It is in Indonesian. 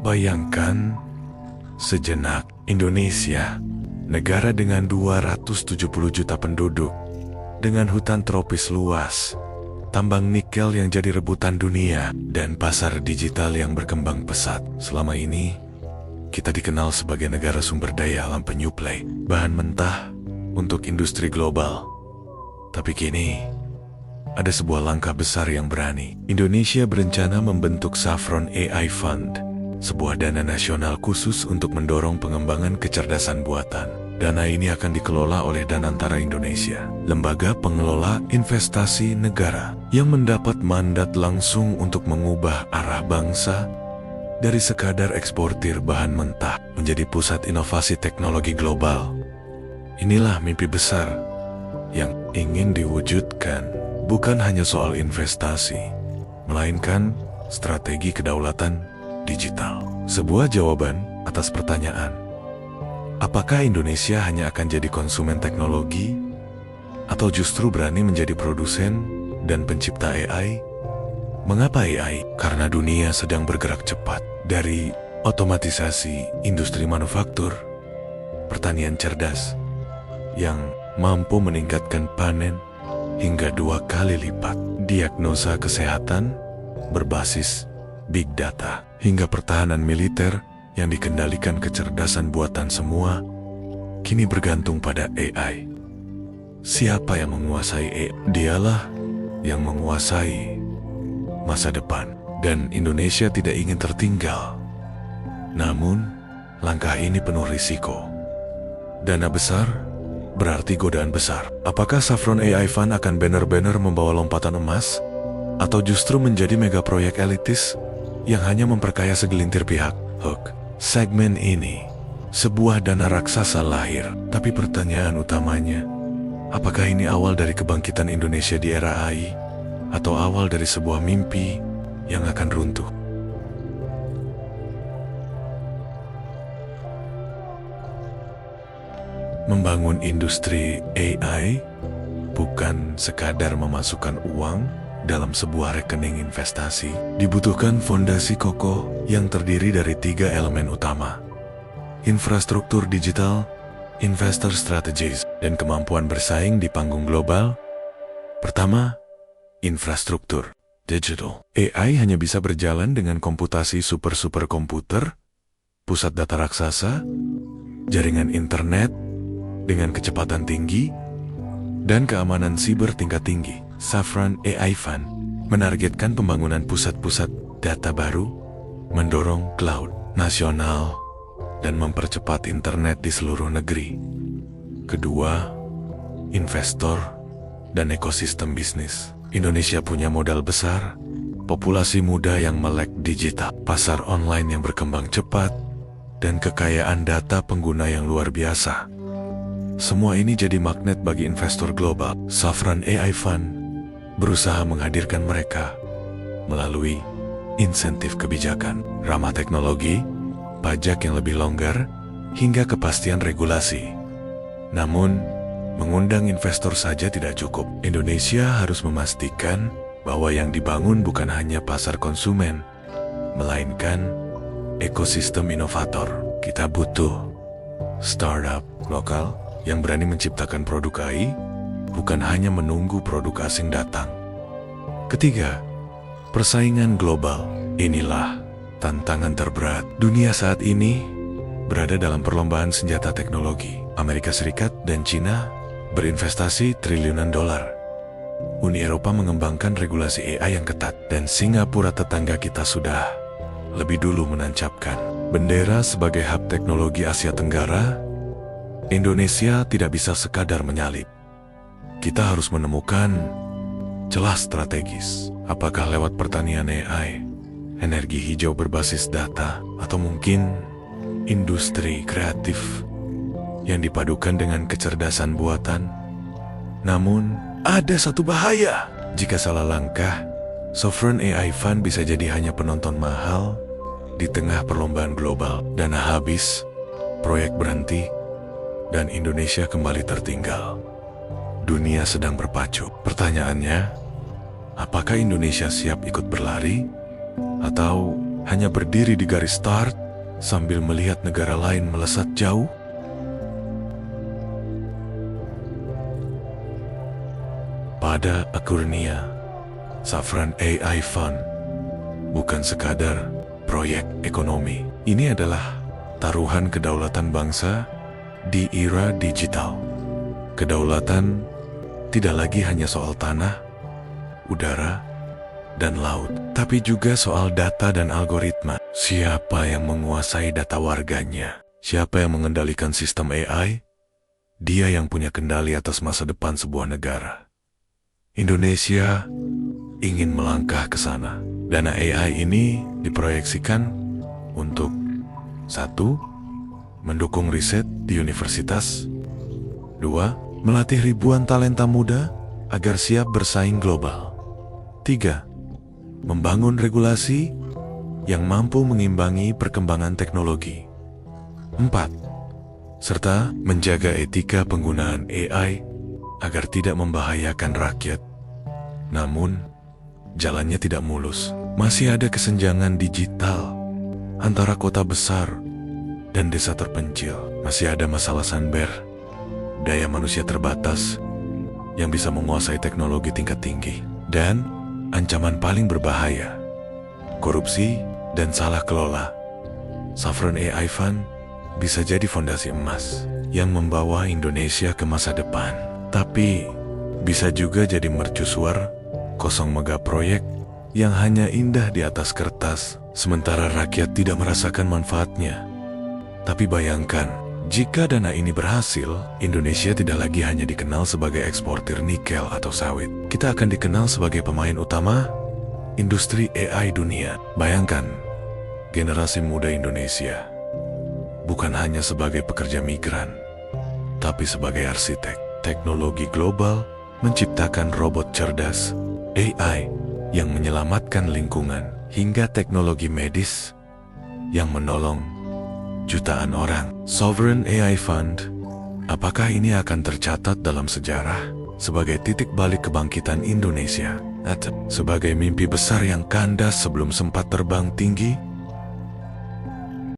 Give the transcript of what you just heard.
Bayangkan sejenak Indonesia, negara dengan 270 juta penduduk, dengan hutan tropis luas, tambang nikel yang jadi rebutan dunia, dan pasar digital yang berkembang pesat. Selama ini, kita dikenal sebagai negara sumber daya alam penyuplai bahan mentah untuk industri global. Tapi kini, ada sebuah langkah besar yang berani. Indonesia berencana membentuk Saffron AI Fund, sebuah dana nasional khusus untuk mendorong pengembangan kecerdasan buatan. Dana ini akan dikelola oleh Danantara Indonesia, lembaga pengelola investasi negara yang mendapat mandat langsung untuk mengubah arah bangsa dari sekadar eksportir bahan mentah menjadi pusat inovasi teknologi global. Inilah mimpi besar yang ingin diwujudkan, bukan hanya soal investasi, melainkan strategi kedaulatan digital. Sebuah jawaban atas pertanyaan, apakah Indonesia hanya akan jadi konsumen teknologi atau justru berani menjadi produsen dan pencipta AI? Mengapa AI? Karena dunia sedang bergerak cepat, dari otomatisasi industri manufaktur, pertanian cerdas yang mampu meningkatkan panen hingga 2 kali lipat, diagnosa kesehatan berbasis big data, hingga pertahanan militer yang dikendalikan kecerdasan buatan semua, kini bergantung pada AI. Siapa yang menguasai AI? Dialah yang menguasai masa depan, dan Indonesia tidak ingin tertinggal. Namun, langkah ini penuh risiko. Dana besar berarti godaan besar. Apakah Saffron AI Fund akan benar-benar membawa lompatan emas? Atau justru menjadi mega proyek elitis yang hanya memperkaya segelintir pihak? Hook. Segmen ini, sebuah dana raksasa lahir. Tapi pertanyaan utamanya, apakah ini awal dari kebangkitan Indonesia di era AI? Atau awal dari sebuah mimpi yang akan runtuh? Membangun industri AI bukan sekadar memasukkan uang dalam sebuah rekening investasi. Dibutuhkan fondasi kokoh yang terdiri dari 3 elemen utama: infrastruktur digital, investor strategies, dan kemampuan bersaing di panggung global. Pertama, infrastruktur digital. AI hanya bisa berjalan dengan komputasi superkomputer, pusat data raksasa, jaringan internet dengan kecepatan tinggi, dan keamanan siber tingkat tinggi. Saffron AI Fund menargetkan pembangunan pusat-pusat data baru, mendorong cloud nasional, dan mempercepat internet di seluruh negeri. Kedua, investor dan ekosistem bisnis. Indonesia punya modal besar, populasi muda yang melek digital, pasar online yang berkembang cepat, dan kekayaan data pengguna yang luar biasa. Semua ini jadi magnet bagi investor global. Saffron AI Fund berusaha menghadirkan mereka melalui insentif kebijakan, ramah teknologi, pajak yang lebih longgar, hingga kepastian regulasi. Namun, mengundang investor saja tidak cukup. Indonesia harus memastikan bahwa yang dibangun bukan hanya pasar konsumen, melainkan ekosistem inovator. Kita butuh startup lokal yang berani menciptakan produk AI, bukan hanya menunggu produk asing datang. Ketiga, persaingan global. Inilah tantangan terberat. Dunia saat ini berada dalam perlombaan senjata teknologi. Amerika Serikat dan Cina berinvestasi triliunan dolar. Uni Eropa mengembangkan regulasi AI yang ketat, dan Singapura tetangga kita sudah lebih dulu menancapkan bendera sebagai hub teknologi Asia Tenggara. Indonesia tidak bisa sekadar menyalip. Kita harus menemukan celah strategis. Apakah lewat pertanian AI, energi hijau berbasis data, atau mungkin industri kreatif yang dipadukan dengan kecerdasan buatan? Namun, ada satu bahaya. Jika salah langkah, Saffron AI Fund bisa jadi hanya penonton mahal di tengah perlombaan global. Dana habis, proyek berhenti, dan Indonesia kembali tertinggal. Dunia sedang berpacu. Pertanyaannya, apakah Indonesia siap ikut berlari? Atau hanya berdiri di garis start sambil melihat negara lain melesat jauh? Pada akhirnya, Sovereign AI Fund bukan sekadar proyek ekonomi. Ini adalah taruhan kedaulatan bangsa di era digital. Kedaulatan tidak lagi hanya soal tanah, udara, dan laut, tapi juga soal data dan algoritma. Siapa yang menguasai data warganya? Siapa yang mengendalikan sistem AI? Dia yang punya kendali atas masa depan sebuah negara. Indonesia ingin melangkah ke sana. Dana AI ini diproyeksikan untuk 1. Mendukung riset di universitas. 2. Melatih ribuan talenta muda agar siap bersaing global. 3. Membangun regulasi yang mampu mengimbangi perkembangan teknologi. 4. Serta menjaga etika penggunaan AI agar tidak membahayakan rakyat. Namun, jalannya tidak mulus. Masih ada kesenjangan digital antara kota besar dan desa terpencil. Masih ada masalah cyber, daya manusia terbatas yang bisa menguasai teknologi tingkat tinggi. Dan ancaman paling berbahaya, korupsi dan salah kelola. Sovereign AI Fund bisa jadi fondasi emas yang membawa Indonesia ke masa depan. Tapi bisa juga jadi mercusuar kosong megaproyek yang hanya indah di atas kertas, sementara rakyat tidak merasakan manfaatnya. Tapi bayangkan, jika dana ini berhasil, Indonesia tidak lagi hanya dikenal sebagai eksportir nikel atau sawit. Kita akan dikenal sebagai pemain utama industri AI dunia. Bayangkan, generasi muda Indonesia bukan hanya sebagai pekerja migran, tapi sebagai arsitek. Teknologi global menciptakan robot cerdas, AI yang menyelamatkan lingkungan, hingga teknologi medis yang menolong jutaan orang. Sovereign AI Fund, apakah ini akan tercatat dalam sejarah sebagai titik balik kebangkitan Indonesia, atau sebagai mimpi besar yang kandas sebelum sempat terbang tinggi?